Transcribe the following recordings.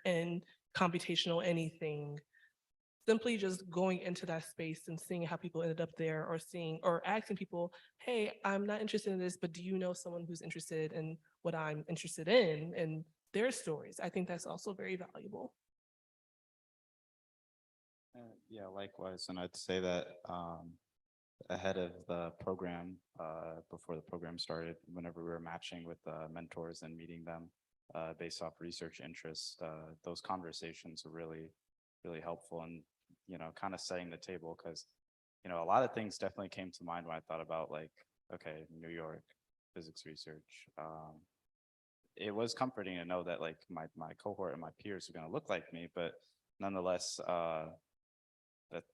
and computational anything, simply just going into that space and seeing how people ended up there, or seeing or asking people, hey, I'm not interested in this, but do you know someone who's interested in what I'm interested in and their stories? I think that's also very valuable. Yeah, likewise. And I'd say that ahead of the program, before the program started, whenever we were matching with mentors and meeting them based off research interest, those conversations were really, really helpful, and, kind of setting the table, because, a lot of things definitely came to mind when I thought about, like, okay, New York, physics research. It was comforting to know that, like, my cohort and my peers are going to look like me, but nonetheless,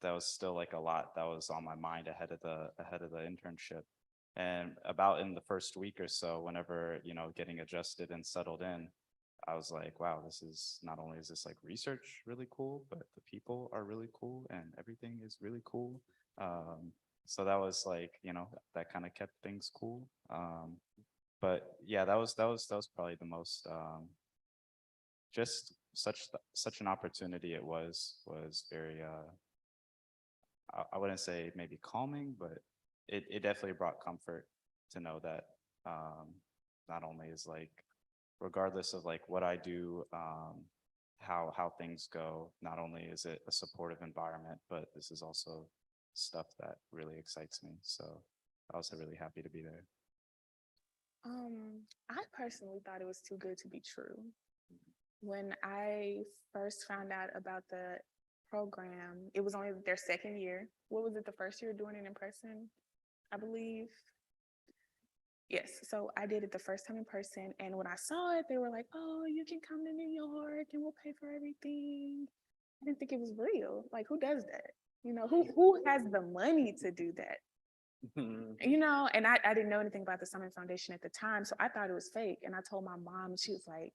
that was still like a lot that was on my mind ahead of the internship. And about in the first week or so, whenever, getting adjusted and settled in, I was like, wow, this is not only is this like research really cool, but the people are really cool and everything is really cool. So that was like, that kind of kept things cool. But yeah, that was probably the most just such an opportunity. It was very I wouldn't say maybe calming, but it definitely brought comfort to know that not only is like, regardless of like what I do, how things go, not only is it a supportive environment, but this is also stuff that really excites me. So I was really happy to be there. I personally thought it was too good to be true. When I first found out about the program, it was only their second year. What was it, the first year doing it in person, I believe? Yes, so I did it the first time in person, and when I saw it, they were like, oh, you can come to New York and we'll pay for everything. I didn't think it was real. Like, who does that? Who has the money to do that? And I didn't know anything about the Summit Foundation at the time, so I thought it was fake. And I told my mom, and she was like,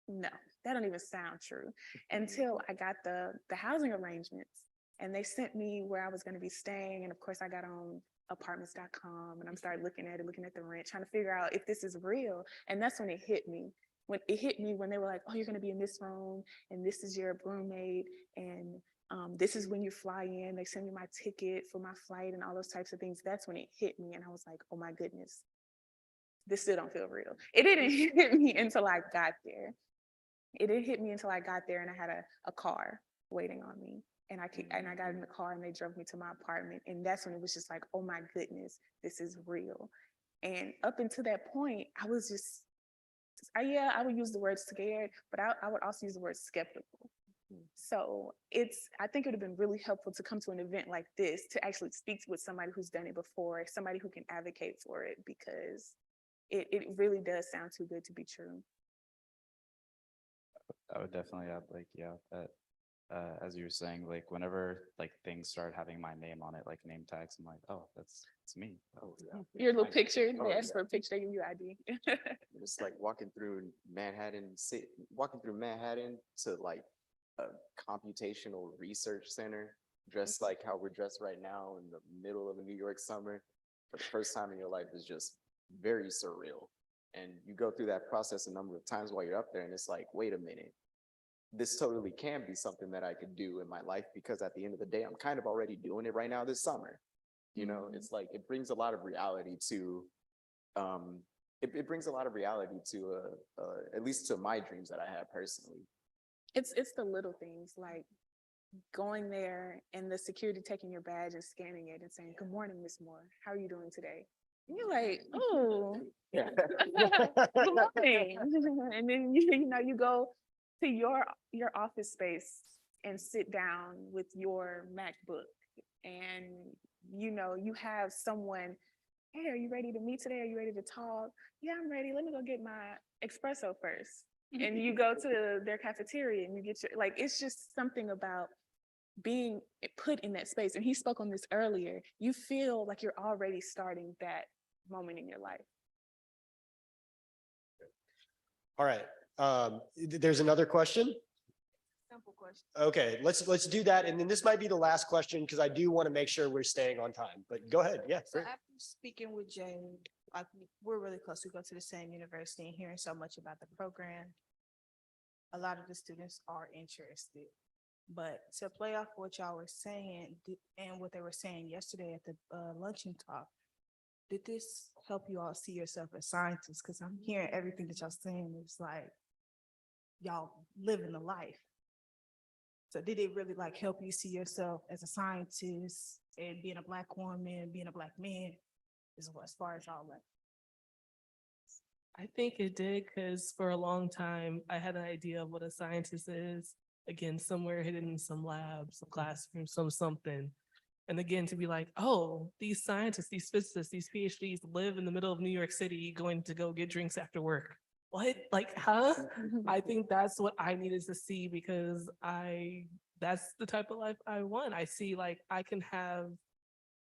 no, that don't even sound true. Until I got the housing arrangements, and they sent me where I was going to be staying. And of course, I got on apartments.com and I started looking at the rent, trying to figure out if this is real. And that's when it hit me. When they were like, oh, you're going to be in this room, and this is your roommate, and this is when you fly in. They send me my ticket for my flight and all those types of things. That's when it hit me. And I was like, oh my goodness, this still don't feel real. It didn't hit me until I got there. It didn't hit me until I got there and I had a car waiting on me. And I got in the car and they drove me to my apartment. And that's when it was just like, oh my goodness, this is real. And up until that point, I was just, I would use the word scared, but I would also use the word skeptical. So I think it would have been really helpful to come to an event like this to actually speak with somebody who's done it before, somebody who can advocate for it, because it really does sound too good to be true. I would definitely add, like, yeah, that as you were saying, like, whenever like things start having my name on it, like name tags, I'm like, oh, it's me. Oh yeah. Your little picture, they ask for a picture, they give you ID. It's like walking through Manhattan to like a computational research center, dressed like how we're dressed right now in the middle of a New York summer for the first time in your life is just very surreal. And you go through that process a number of times while you're up there, and it's like, wait a minute, this totally can be something that I could do in my life, because at the end of the day, I'm kind of already doing it right now this summer. It's like, it brings a lot of reality to, it brings a lot of reality to, at least to my dreams that I have personally. It's the little things, like going there and the security taking your badge and scanning it and saying, good morning, Miss Moore, how are you doing today? And you're like, oh, good morning. And then you go to your office space and sit down with your MacBook, and you have someone, hey, are you ready to meet today? Are you ready to talk? Yeah, I'm ready. Let me go get my espresso first. And you go to their cafeteria and you get your, like, it's just something about being put in that space. And he spoke on this earlier. You feel like you're already starting that moment in your life. All right. There's another question. Simple question. Okay, let's do that. And then this might be the last question, because I do want to make sure we're staying on time, but go ahead. Yeah. So after speaking with Jay, like, we're really close. We go to the same university and hearing so much about the program. a lot of the students are interested. But to play off what y'all were saying and what they were saying yesterday at the luncheon talk, did this help you all see yourself as scientists? Because I'm hearing everything that y'all saying. It's like y'all living the life. So did it really like help you see yourself as a scientist and being a Black woman, being a Black man, as far as all that? I think it did because for a long time, I had an idea of what a scientist is. Again, somewhere hidden in some lab, some classroom, some something. And again, to be like, oh, these scientists, these physicists, these PhDs live in the middle of New York City going to go get drinks after work. What? Like, huh? I think that's what I needed to see because that's the type of life I want. I see like I can have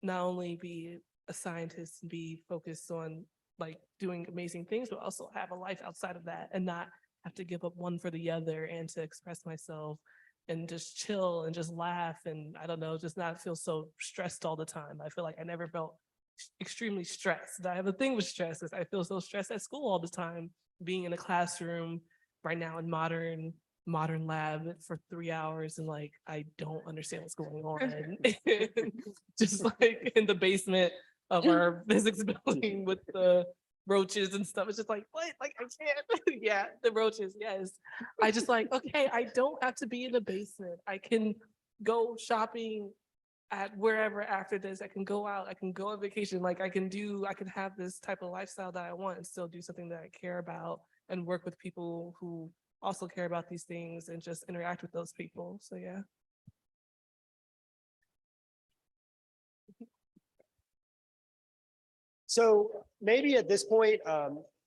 not only be a scientist and be focused on like doing amazing things, but also have a life outside of that and not have to give up one for the other and to express myself and just chill and just laugh and I don't know, just not feel so stressed all the time. I feel like I never felt extremely stressed. I have a thing with stress is I feel so stressed at school all the time, being in a classroom right now in modern lab for 3 hours and like I don't understand what's going on. Just like in the basement of our physics building with the roaches and stuff. It's just like, what? Like I can't. Yeah, the roaches, yes. I just like, okay, I don't have to be in the basement. I can go shopping at wherever after this. I can go out, I can go on vacation. Like I can have this type of lifestyle that I want and still do something that I care about and work with people who also care about these things and just interact with those people. So yeah. So maybe at this point,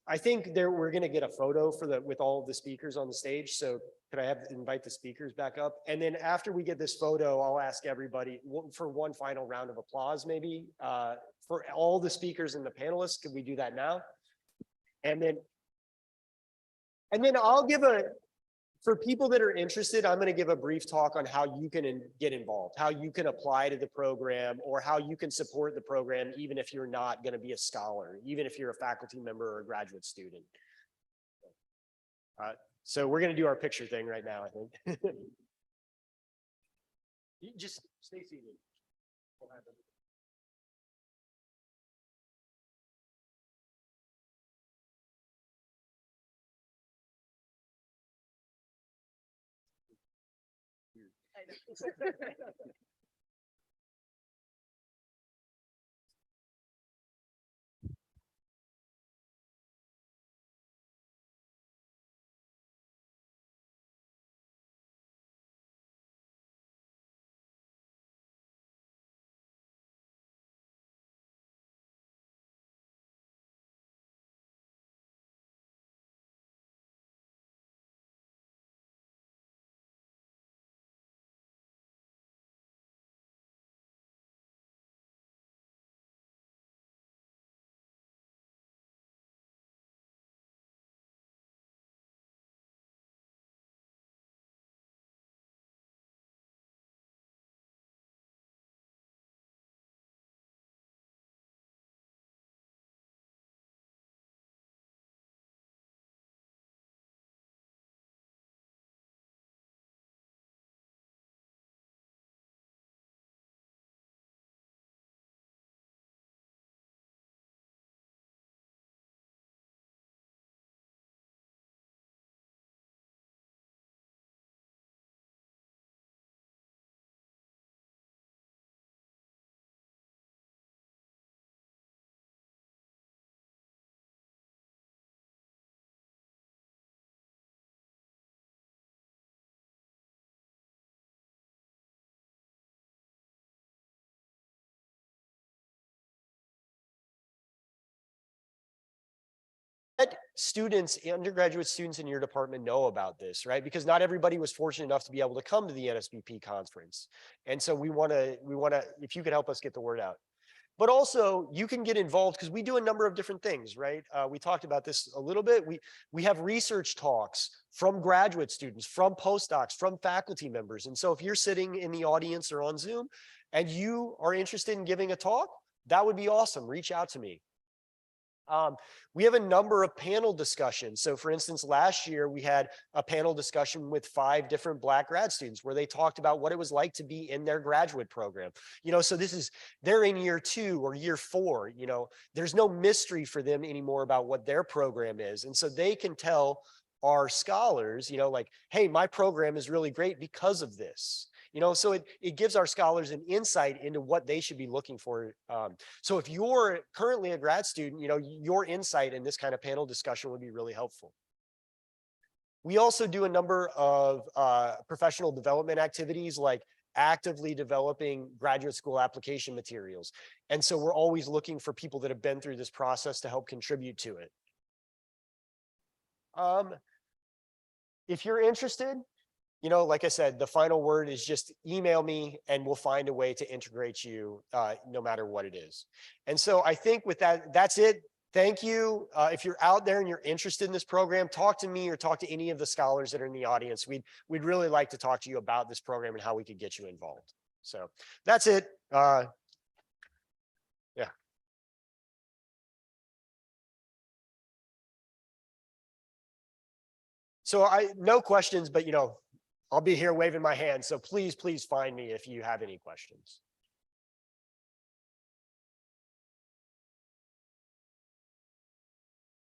I think we're gonna get a photo with all of the speakers on the stage. So could I invite the speakers back up? And then after we get this photo, I'll ask everybody for one final round of applause, maybe, for all the speakers and the panelists. Could we do that now? And then I'll give for people that are interested, I'm going to give a brief talk on how you can get involved, how you can apply to the program, or how you can support the program, even if you're not going to be a scholar, even if you're a faculty member or a graduate student. So we're going to do our picture thing right now, I think. You just stay seated. We'll have it. Let students, undergraduate students in your department know about this, right? Because not everybody was fortunate enough to be able to come to the NSBP conference. And so we want to, if you could help us get the word out. But also you can get involved because we do a number of different things, right? We talked about this a little bit. We have research talks from graduate students, from postdocs, from faculty members. And so if you're sitting in the audience or on Zoom and you are interested in giving a talk, that would be awesome. Reach out to me. We have a number of panel discussions. So for instance, last year we had a panel discussion with 5 different Black grad students where they talked about what it was like to be in their graduate program. So they're in year 2 or year 4, there's no mystery for them anymore about what their program is. And so they can tell our scholars, like, hey, my program is really great because of this. So it gives our scholars an insight into what they should be looking for. So if you're currently a grad student, your insight in this kind of panel discussion would be really helpful. We also do a number of professional development activities like actively developing graduate school application materials. And so we're always looking for people that have been through this process to help contribute to it. If you're interested, like I said, the final word is just email me and we'll find a way to integrate you no matter what it is. And so I think with that, that's it. Thank you. If you're out there and you're interested in this program, talk to me or talk to any of the scholars that are in the audience. We'd really like to talk to you about this program and how we could get you involved. So that's it. Yeah. So no questions, but I'll be here waving my hand. So please find me if you have any questions.